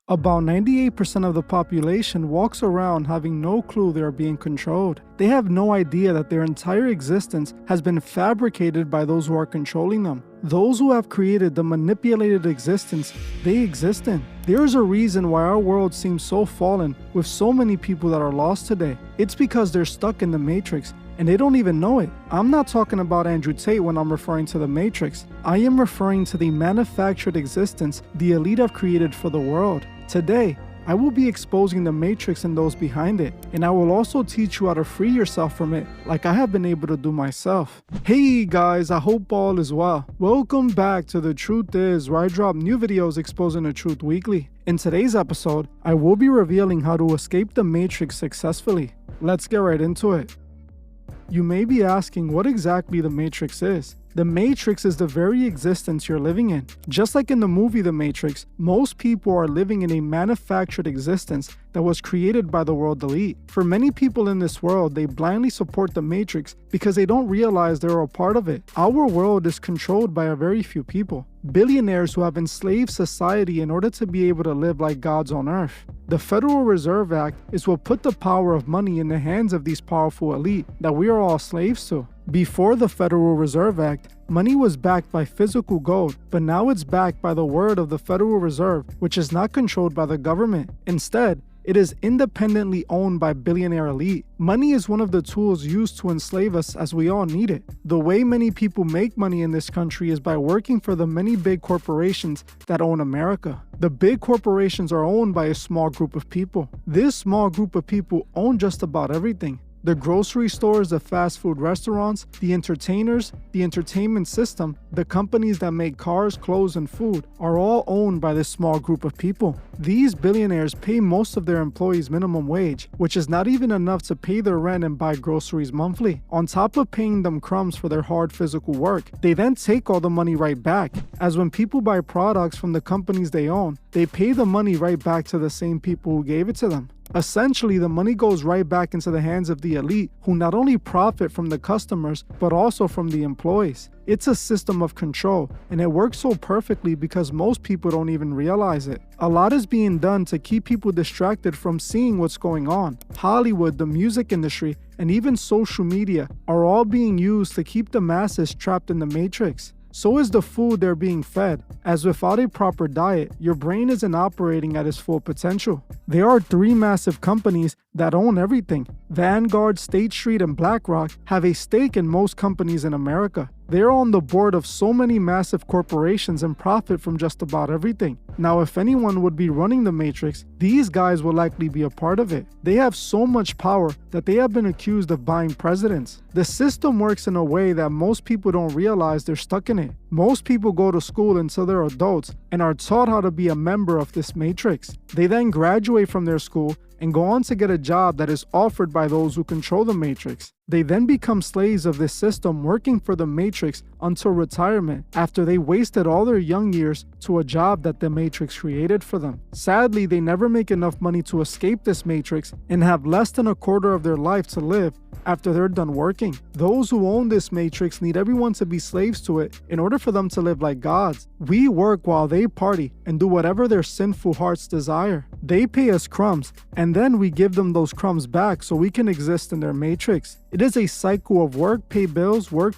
About 98% of the population walks around having no clue they are being controlled. They have no idea that their entire existence has been fabricated by those who are controlling them. Those who have created the manipulated existence they exist in. There is a reason why our world seems so fallen with so many people that are lost today. It's because they're stuck in the matrix and they don't even know it. I'm not talking about Andrew Tate when I'm referring to the matrix. I am referring to the manufactured existence the elite have created for the world. Today, I will be exposing the matrix and those behind it, and I will also teach you how to free yourself from it like I have been able to do myself. Hey guys, I hope all is well. Welcome back to The Truth Is, where I drop new videos exposing the truth weekly. In today's episode, I will be revealing how to escape the matrix successfully. Let's get right into it. You may be asking what exactly the matrix is. The matrix is the very existence you're living in. Just like in the movie The Matrix, most people are living in a manufactured existence that was created by the world elite. For many people in this world, they blindly support the matrix because they don't realize they're a part of it. Our world is controlled by a very few people. Billionaires who have enslaved society in order to be able to live like gods on earth. The Federal Reserve Act is what put the power of money in the hands of these powerful elite that we are all slaves to. Before the Federal Reserve Act, money was backed by physical gold, but now it's backed by the word of the Federal Reserve, which is not controlled by the government. Instead, it is independently owned by billionaire elite. Money is one of the tools used to enslave us as we all need it. The way many people make money in this country is by working for the many big corporations that own America. The big corporations are owned by a small group of people. This small group of people own just about everything. The grocery stores, the fast food restaurants, the entertainers, the entertainment system, the companies that make cars, clothes, and food are all owned by this small group of people. These billionaires pay most of their employees minimum wage, which is not even enough to pay their rent and buy groceries monthly. On top of paying them crumbs for their hard physical work, they then take all the money right back, as when people buy products from the companies they own, they pay the money right back to the same people who gave it to them. Essentially, the money goes right back into the hands of the elite, who not only profit from the customers, but also from the employees. It's a system of control, and it works so perfectly because most people don't even realize it. A lot is being done to keep people distracted from seeing what's going on. Hollywood, the music industry, and even social media are all being used to keep the masses trapped in the matrix. So is the food they're being fed, as without a proper diet, your brain isn't operating at its full potential. There are three massive companies that own everything. Vanguard, State Street, and BlackRock have a stake in most companies in America. They're on the board of so many massive corporations and profit from just about everything. Now, if anyone would be running the matrix, these guys will likely be a part of it. They have so much power that they have been accused of buying presidents. The system works in a way that most people don't realize they're stuck in it. Most people go to school until they're adults and are taught how to be a member of this matrix. They then graduate from their school and go on to get a job that is offered by those who control the matrix. They then become slaves of this system, working for the matrix until retirement, after they wasted all their young years to a job that the matrix created for them. Sadly, they never make enough money to escape this matrix and have less than a quarter of their life to live after they're done working. Those who own this matrix need everyone to be slaves to it in order for them to live like gods. We work while they party and do whatever their sinful hearts desire. They pay us crumbs, and then we give them those crumbs back so we can exist in their matrix. It is a cycle of work, pay bills, work,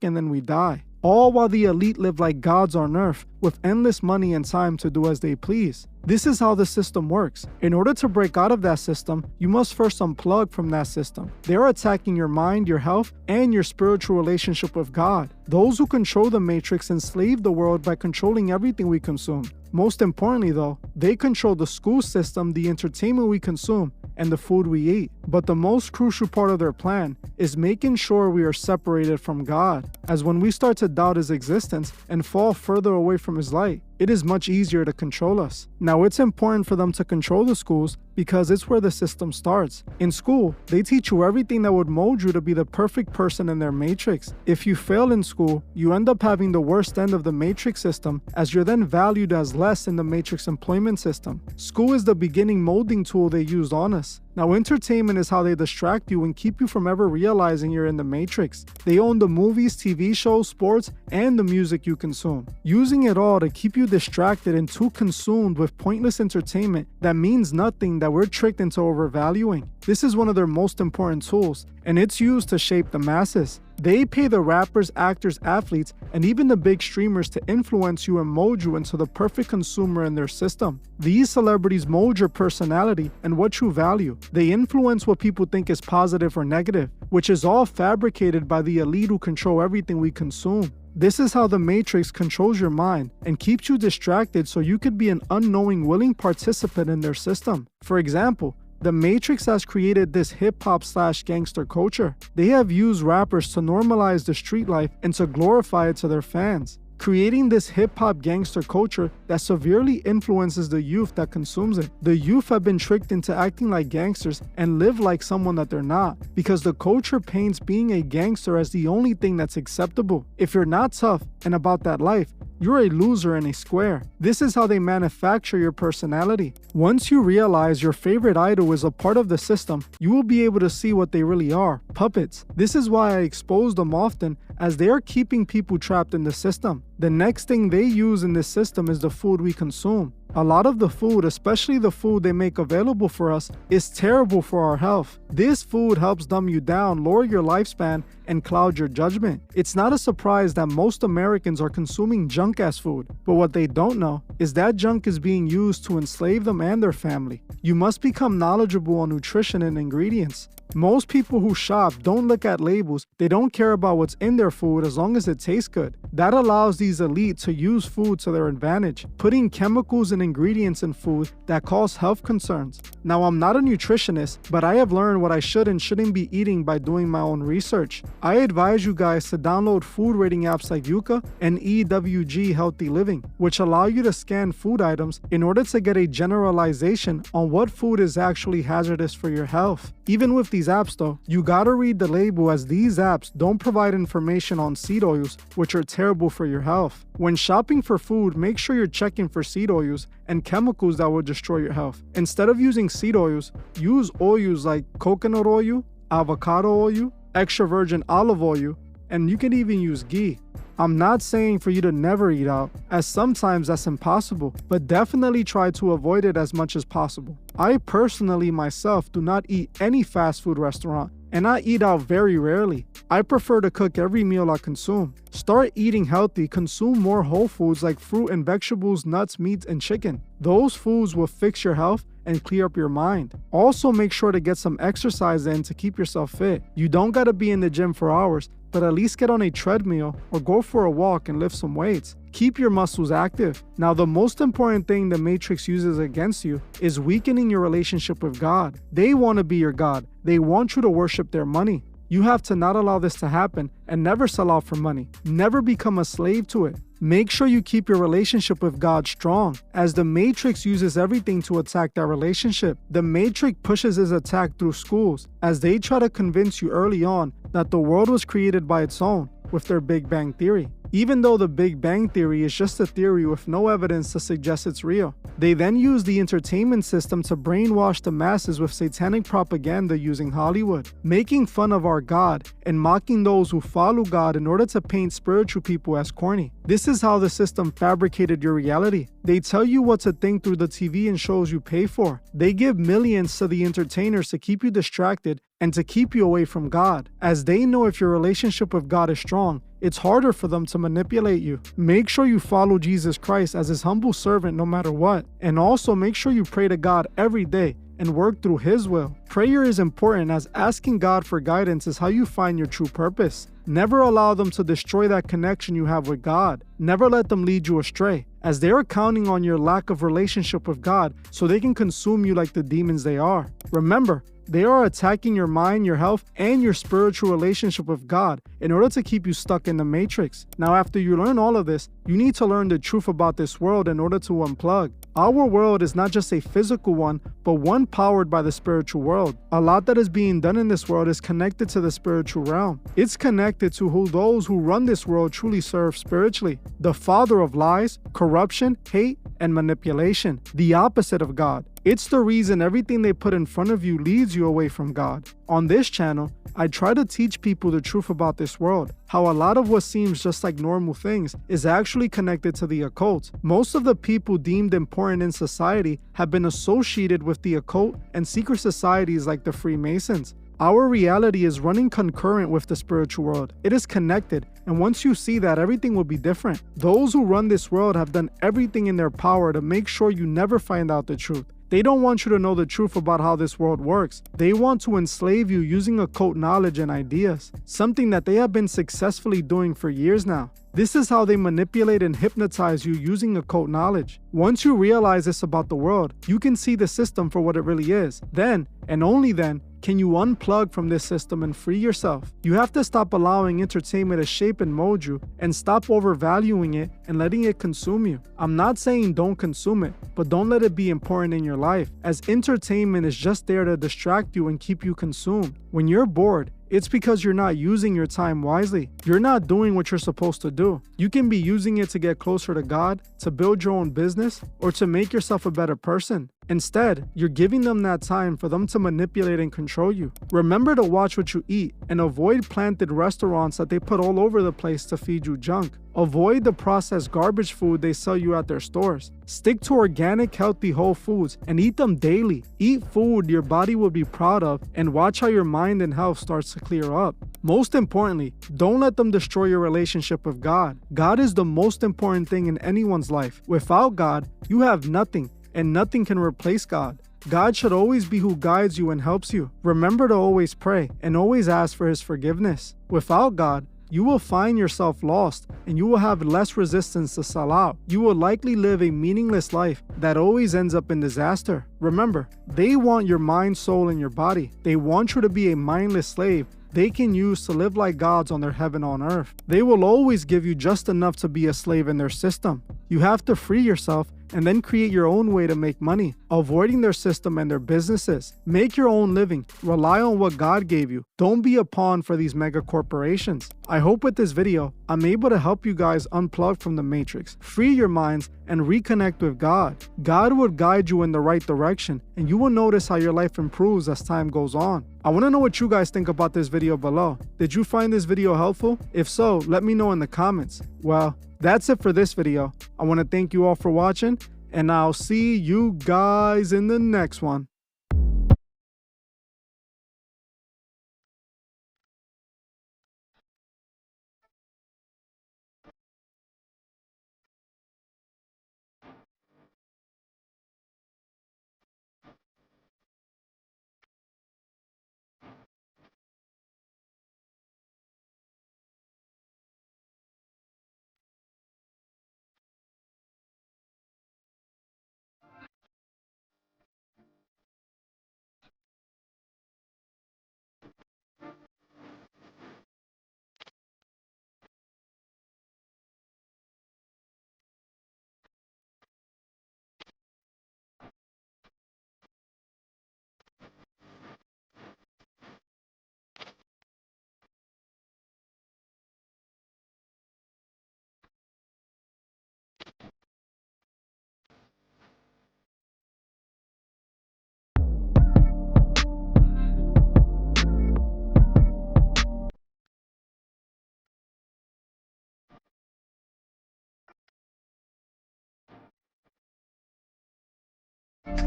and then we die. All while the elite live like gods on earth with endless money and time to do as they please. This is how the system works. In order to break out of that system, you must first unplug from that system. They're attacking your mind, your health, and your spiritual relationship with God. Those who control the matrix enslave the world by controlling everything we consume. Most importantly though, they control the school system, the entertainment we consume, and the food we eat. But the most crucial part of their plan is making sure we are separated from God, as when we start to doubt His existence and fall further away from His light, it is much easier to control us. Now, it's important for them to control the schools because it's where the system starts. In school, they teach you everything that would mold you to be the perfect person in their matrix. If you fail in school, you end up having the worst end of the matrix system, as you're then valued as less in the matrix employment system. School is the beginning molding tool they used on us. Now, entertainment is how they distract you and keep you from ever realizing you're in the matrix. They own the movies, TV shows, sports, and the music you consume, using it all to keep you distracted and too consumed with pointless entertainment that means nothing, that we're tricked into overvaluing. This is one of their most important tools, and it's used to shape the masses. They pay the rappers, actors, athletes, and even the big streamers to influence you and mold you into the perfect consumer in their system. These celebrities mold your personality and what you value. They influence what people think is positive or negative, which is all fabricated by the elite who control everything we consume. This is how the Matrix controls your mind and keeps you distracted so you could be an unknowing, willing participant in their system. For example, the Matrix has created this hip-hop/gangster culture. They have used rappers to normalize the street life and to glorify it to their fans, creating this hip-hop gangster culture that severely influences the youth that consumes it. The youth have been tricked into acting like gangsters and live like someone that they're not, because the culture paints being a gangster as the only thing that's acceptable. If you're not tough and about that life, you're a loser and a square. This is how they manufacture your personality. Once you realize your favorite idol is a part of the system, you will be able to see what they really are: puppets. This is why I expose them often, as they are keeping people trapped in the system. The next thing they use in this system is the food we consume. A lot of the food, especially the food they make available for us, is terrible for our health. This food helps dumb you down, lower your lifespan, and cloud your judgment. It's not a surprise that most Americans are consuming junk-ass food, but what they don't know is that junk is being used to enslave them and their family. You must become knowledgeable on nutrition and ingredients. Most people who shop don't look at labels. They don't care about what's in their food as long as it tastes good. That allows these elites to use food to their advantage, putting chemicals and ingredients in food that cause health concerns. Now, I'm not a nutritionist, but I have learned what I should and shouldn't be eating by doing my own research. I advise you guys to download food rating apps like Yuka and EWG Healthy Living, which allow you to scan food items in order to get a generalization on what food is actually hazardous for your health. Even with these apps though, you gotta read the label, as these apps don't provide information on seed oils, which are terrible for your health. When shopping for food, make sure you're checking for seed oils and chemicals that will destroy your health. Instead of using seed oils, use oils like coconut oil, avocado oil, extra virgin olive oil, and you can even use ghee. I'm not saying for you to never eat out, as sometimes that's impossible, but definitely try to avoid it as much as possible. I personally myself do not eat any fast food restaurant, and I eat out very rarely. I prefer to cook every meal I consume. Start eating healthy, consume more whole foods like fruit and vegetables, nuts, meat, and chicken. Those foods will fix your health and clear up your mind. Also, make sure to get some exercise in to keep yourself fit. You don't gotta be in the gym for hours, but at least get on a treadmill or go for a walk and lift some weights. Keep your muscles active. Now, the most important thing the Matrix uses against you is weakening your relationship with God. They want to be your God. They want you to worship their money. You have to not allow this to happen and never sell out for money. Never become a slave to it. Make sure you keep your relationship with God strong, as the Matrix uses everything to attack that relationship. The Matrix pushes his attack through schools, as they try to convince you early on that the world was created by its own, with their Big Bang Theory. Even though the Big Bang Theory is just a theory with no evidence to suggest it's real. They then use the entertainment system to brainwash the masses with satanic propaganda using Hollywood, making fun of our God and mocking those who follow God in order to paint spiritual people as corny. This is how the system fabricated your reality. They tell you what to think through the TV and shows you pay for. They give millions to the entertainers to keep you distracted and to keep you away from God, as they know if your relationship with God is strong, it's harder for them to manipulate you. Make sure you follow Jesus Christ as his humble servant no matter what, and also make sure you pray to God every day and work through his will. Prayer is important, as asking God for guidance is how you find your true purpose. Never allow them to destroy that connection you have with God. Never let them lead you astray, as they are counting on your lack of relationship with God so they can consume you like the demons they are. Remember, they are attacking your mind, your health, and your spiritual relationship with God in order to keep you stuck in the matrix. Now, after you learn all of this, you need to learn the truth about this world in order to unplug. Our world is not just a physical one, but one powered by the spiritual world. A lot that is being done in this world is connected to the spiritual realm. It's connected to who those who run this world truly serve spiritually. The father of lies, corruption, hate, and manipulation. The opposite of God. It's the reason everything they put in front of you leads you away from God. On this channel, I try to teach people the truth about this world, how a lot of what seems just like normal things is actually connected to the occult. Most of the people deemed important in society have been associated with the occult and secret societies like the Freemasons. Our reality is running concurrent with the spiritual world. It is connected, and once you see that, everything will be different. Those who run this world have done everything in their power to make sure you never find out the truth. They don't want you to know the truth about how this world works. They want to enslave you using occult knowledge and ideas, something that they have been successfully doing for years now. This is how they manipulate and hypnotize you using occult knowledge. Once you realize this about the world, you can see the system for what it really is. Then, and only then, can you unplug from this system and free yourself. You have to stop allowing entertainment to shape and mold you, and stop overvaluing it and letting it consume you. I'm not saying don't consume it, but don't let it be important in your life, as entertainment is just there to distract you and keep you consumed. When you're bored, it's because you're not using your time wisely. You're not doing what you're supposed to do. You can be using it to get closer to God, to build your own business, or to make yourself a better person. Instead, you're giving them that time for them to manipulate and control you. Remember to watch what you eat and avoid planted restaurants that they put all over the place to feed you junk. Avoid the processed garbage food they sell you at their stores. Stick to organic, healthy, whole foods and eat them daily. Eat food your body will be proud of, and watch how your mind and health starts to clear up. Most importantly, don't let them destroy your relationship with God. God is the most important thing in anyone's life. Without God, you have nothing, and nothing can replace God. God should always be who guides you and helps you. Remember to always pray and always ask for His forgiveness. Without God, you will find yourself lost, and you will have less resistance to sell out. You will likely live a meaningless life that always ends up in disaster. Remember, they want your mind, soul, and your body. They want you to be a mindless slave they can use to live like gods on their heaven on earth. They will always give you just enough to be a slave in their system. You have to free yourself and then create your own way to make money, avoiding their system and their businesses. Make your own living. Rely on what God gave you. Don't be a pawn for these mega corporations. I hope with this video, I'm able to help you guys unplug from the matrix, free your minds, and reconnect with God. God will guide you in the right direction, and you will notice how your life improves as time goes on. I want to know what you guys think about this video below. Did you find this video helpful? If so, let me know in the comments. Well, that's it for this video. I want to thank you all for watching, and I'll see you guys in the next one.